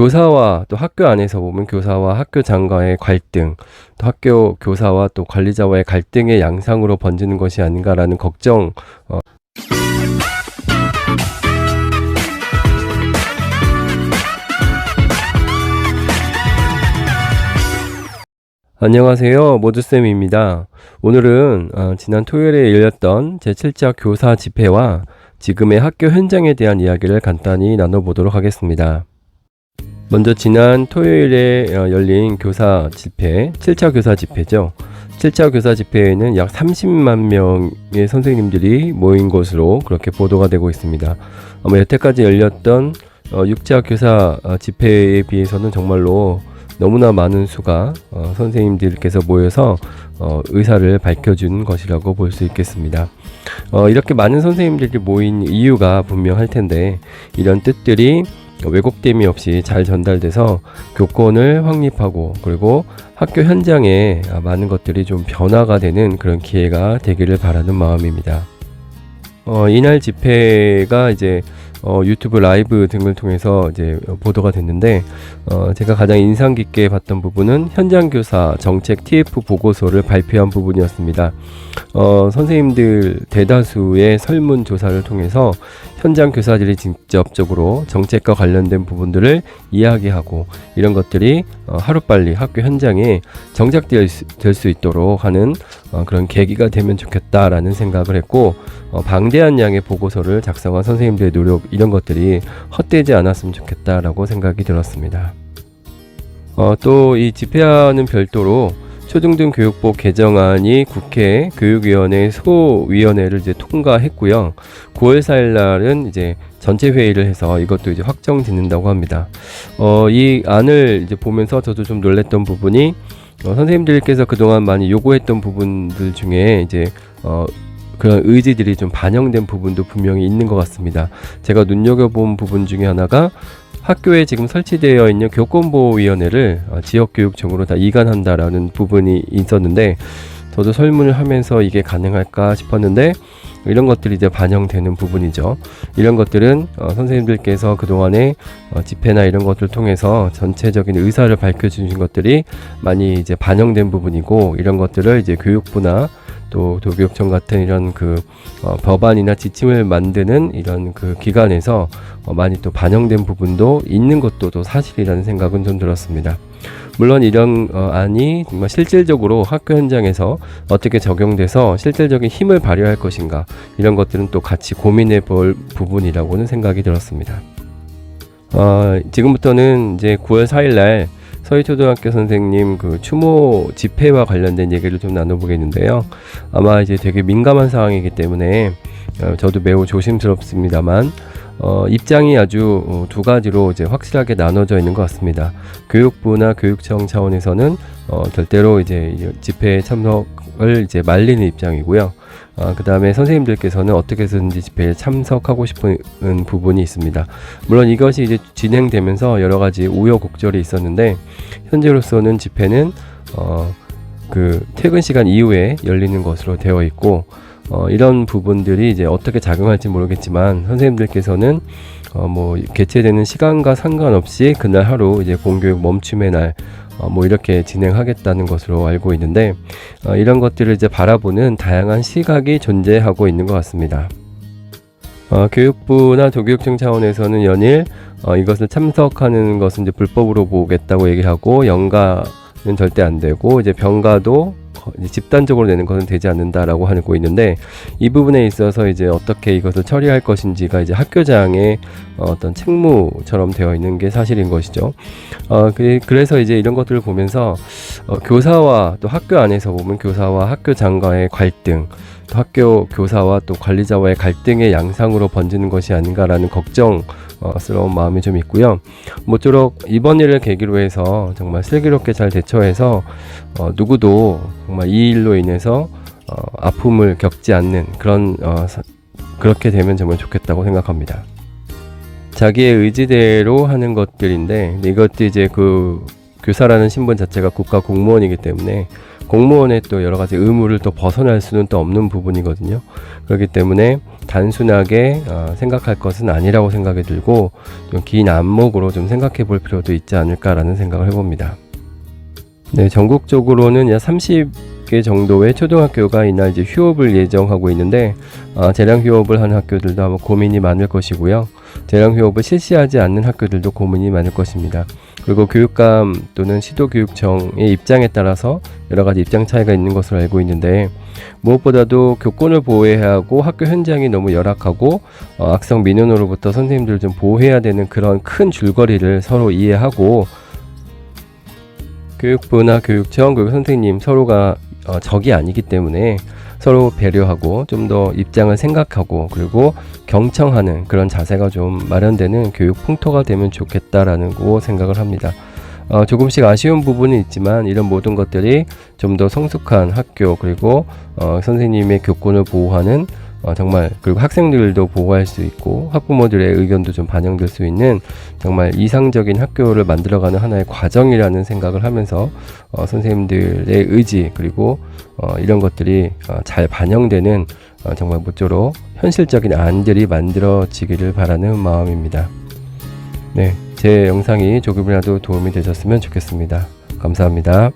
교사와 또 학교 안에서 보면 교사와 학교장과의 갈등, 또 학교 교사와 또 관리자와의 갈등의 양상으로 번지는 것이 아닌가라는 걱정. 안녕하세요, 모두쌤입니다. 오늘은 지난 토요일에 열렸던 제7차 교사 집회와 지금의 학교 현장에 대한 이야기를 간단히 나눠보도록 하겠습니다. 먼저 지난 토요일에 열린 교사 집회, 7차 교사 집회죠. 7차 교사 집회에는 약 30만 명의 선생님들이 모인 것으로 그렇게 보도가 되고 있습니다. 아마 여태까지 열렸던 6차 교사 집회에 비해서는 정말로 너무나 많은 수가 선생님들께서 모여서 의사를 밝혀준 것이라고 볼 수 있겠습니다. 이렇게 많은 선생님들이 모인 이유가 분명할 텐데, 이런 뜻들이 왜곡됨이 없이 잘 전달돼서 교권을 확립하고, 그리고 학교 현장에 많은 것들이 좀 변화가 되는 그런 기회가 되기를 바라는 마음입니다. 이날 집회가 이제 유튜브 라이브 등을 통해서 이제 보도가 됐는데, 제가 가장 인상 깊게 봤던 부분은 현장교사 정책 TF 보고서를 발표한 부분이었습니다. 선생님들 대다수의 설문조사를 통해서 현장 교사들이 직접적으로 정책과 관련된 부분들을 이야기하고, 이런 것들이 하루빨리 학교 현장에 정착될 수 있도록 하는 그런 계기가 되면 좋겠다라는 생각을 했고, 방대한 양의 보고서를 작성한 선생님들의 노력, 이런 것들이 헛되지 않았으면 좋겠다라고 생각이 들었습니다. 또 이 집회와는 별도로 초중등 교육법 개정안이 국회 교육위원회 소위원회를 이제 통과했고요. 9월 4일 날은 이제 전체 회의를 해서 이것도 이제 확정짓는다고 합니다. 이 안을 이제 보면서 저도 좀 놀랬던 부분이, 선생님들께서 그동안 많이 요구했던 부분들 중에 이제 그런 의지들이 좀 반영된 부분도 분명히 있는 것 같습니다. 제가 눈여겨본 부분 중에 하나가, 학교에 지금 설치되어 있는 교권보호위원회를 지역교육청으로 다 이관한다라는 부분이 있었는데, 저도 설문을 하면서 이게 가능할까 싶었는데, 이런 것들이 이제 반영되는 부분이죠. 이런 것들은 선생님들께서 그동안에 집회나 이런 것들을 통해서 전체적인 의사를 밝혀주신 것들이 많이 이제 반영된 부분이고, 이런 것들을 이제 교육부나 또 도교육청 같은 이런 법안이나 지침을 만드는 이런 기관에서 많이 또 반영된 부분도 있는 것도 또 사실이라는 생각은 좀 들었습니다. 물론 이런 안이 정말 실질적으로 학교 현장에서 어떻게 적용돼서 실질적인 힘을 발휘할 것인가, 이런 것들은 또 같이 고민해 볼 부분이라고는 생각이 들었습니다. 지금부터는 이제 9월 4일 날 서희초등학교 선생님 추모 집회와 관련된 얘기를 좀 나눠보겠는데요. 아마 이제 되게 민감한 상황이기 때문에 저도 매우 조심스럽습니다만, 입장이 아주 두 가지로 이제 확실하게 나눠져 있는 것 같습니다. 교육부나 교육청 차원에서는 절대로 이제 집회에 참석을 이제 말리는 입장이고요. 그 다음에 선생님들께서는 어떻게 해서든지 집회에 참석하고 싶은 부분이 있습니다. 물론 이것이 이제 진행되면서 여러 가지 우여곡절이 있었는데, 현재로서는 집회는 퇴근 시간 이후에 열리는 것으로 되어 있고, 이런 부분들이 이제 어떻게 작용할지 모르겠지만, 선생님들께서는 개최되는 시간과 상관없이 그날 하루 이제 공교육 멈춤의 날 이렇게 진행하겠다는 것으로 알고 있는데, 이런 것들을 이제 바라보는 다양한 시각이 존재하고 있는 것 같습니다. 교육부나 도교육청 차원에서는 연일 이것을 참석하는 것은 이제 불법으로 보겠다고 얘기하고, 연가는 절대 안 되고, 이제 병가도 집단적으로 내는 것은 되지 않는다라고 하고 있는데, 이 부분에 있어서 이제 어떻게 이것을 처리할 것인지가 이제 학교장의 어떤 책무처럼 되어 있는 게 사실인 것이죠. 그래서 이제 이런 것들을 보면서 교사와 또 학교 안에서 보면 교사와 학교장과의 갈등, 또 학교 교사와 또 관리자와의 갈등의 양상으로 번지는 것이 아닌가라는 걱정스러운 마음이 좀 있고요. 모쪼록 이번 일을 계기로 해서 정말 슬기롭게 잘 대처해서 누구도 정말 이 일로 인해서 아픔을 겪지 않는 그렇게 되면 정말 좋겠다고 생각합니다. 자기의 의지대로 하는 것들인데, 이것도 이제 교사라는 신분 자체가 국가 공무원이기 때문에 공무원의 또 여러 가지 의무를 또 벗어날 수는 또 없는 부분이거든요. 그렇기 때문에 단순하게 생각할 것은 아니라고 생각이 들고 좀 긴 안목으로 좀 생각해 볼 필요도 있지 않을까라는 생각을 해봅니다. 네, 전국적으로는 약 30개 정도의 초등학교가 이날 이제 휴업을 예정하고 있는데 재량 휴업을 하는 학교들도 아마 고민이 많을 것이고요. 재량 휴업을 실시하지 않는 학교들도 고민이 많을 것입니다. 그리고 교육감 또는 시도교육청의 입장에 따라서 여러 가지 입장 차이가 있는 것으로 알고 있는데 무엇보다도 교권을 보호해야 하고 학교 현장이 너무 열악하고 악성 민원으로부터 선생님들을 좀 보호해야 되는 그런 큰 줄거리를 서로 이해하고 교육부나 교육청 그리고 선생님 서로가 적이 아니기 때문에 서로 배려하고 좀 더 입장을 생각하고 그리고 경청하는 그런 자세가 좀 마련되는 교육 풍토가 되면 좋겠다라는 거 생각을 합니다. 조금씩 아쉬운 부분은 있지만 이런 모든 것들이 좀 더 성숙한 학교 그리고 선생님의 교권을 보호하는 정말 그리고 학생들도 보호할 수 있고 학부모들의 의견도 좀 반영될 수 있는 정말 이상적인 학교를 만들어가는 하나의 과정이라는 생각을 하면서 선생님들의 의지 그리고 이런 것들이 잘 반영되는 정말 모쪼록 현실적인 안들이 만들어지기를 바라는 마음입니다. 네, 제 영상이 조금이라도 도움이 되셨으면 좋겠습니다. 감사합니다.